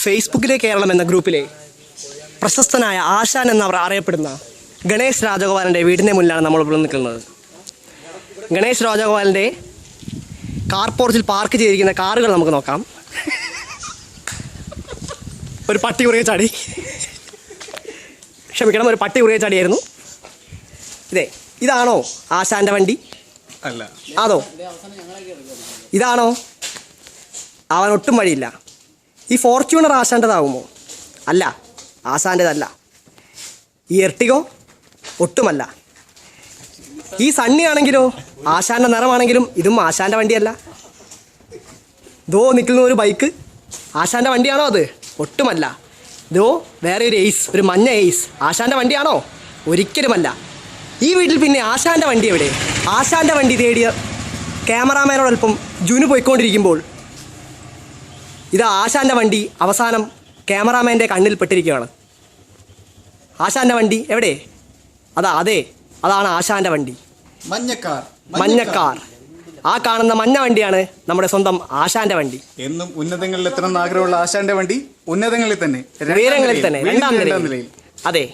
ഫേസ്ബുക്കിലെ കേരളം എന്ന ഗ്രൂപ്പിലെ പ്രശസ്തനായ ആശാൻ എന്നവർ അറിയപ്പെടുന്ന ഗണേഷ് രാജഗോപാലിൻ്റെ വീടിൻ്റെ മുന്നിലാണ് നമ്മൾ ഇവിടെ നിൽക്കുന്നത്. ഗണേഷ് രാജഗോപാലിൻ്റെ കാർ പോർച്ചിൽ പാർക്ക് ചെയ്തിരിക്കുന്ന കാറുകൾ നമുക്ക് നോക്കാം. ഒരു പട്ടി കുറിയ ചാടി, ക്ഷമിക്കണം, ഒരു പട്ടി കുറിയ ചാടിയായിരുന്നു. ഇതാണോ ആശാൻ്റെ വണ്ടി? അല്ല. അതോ ഇതാണോ? അവൻ ഒട്ടും വഴിയില്ല. ഈ ഫോർച്യൂണർ ആശാൻ്റെതാകുമോ? അല്ല, ആശാൻ്റെതല്ല. ഈ എർട്ടിഗോ ഒട്ടുമല്ല. ഈ സണ്ണി ആണെങ്കിലോ ആശാൻ്റെ നിറമാണെങ്കിലും ഇതും ആശാൻ്റെ വണ്ടിയല്ല. ദോ നിൽക്കുന്ന ഒരു ബൈക്ക് ആശാൻ്റെ വണ്ടിയാണോ? അത് ഒട്ടുമല്ല. ദോ വേറെ ഒരു എയ്സ്, ഒരു മഞ്ഞ എയ്സ് ആശാൻ്റെ വണ്ടിയാണോ? ഒരിക്കലുമല്ല. ഈ വീട്ടിൽ പിന്നെ ആശാൻ്റെ വണ്ടി എവിടെ? ആശാൻ്റെ വണ്ടി തേടിയ ക്യാമറാമാനോടൊപ്പം ജുനു പോയിക്കൊണ്ടിരിക്കുമ്പോൾ ഇതാ ആശാൻ്റെ വണ്ടി അവസാനം ക്യാമറാമാൻ്റെ കണ്ണിൽ പെട്ടിരിക്കുകയാണ്. ആശാൻ്റെ വണ്ടി എവിടെ? അതാണ് ആശാൻ്റെ വണ്ടി. മഞ്ഞക്കാർ. ആ കാണുന്ന മഞ്ഞ വണ്ടിയാണ് നമ്മുടെ സ്വന്തം ആശാൻ്റെ വണ്ടി. എന്നും ഉന്നതങ്ങളിൽ എത്തണമെന്ന് ആഗ്രഹമുള്ള ആശാൻ്റെ വണ്ടി ഉന്നതങ്ങളിൽ തന്നെ, ഉയരങ്ങളിൽ തന്നെ, രണ്ടാം നിലയിൽ. അതെ.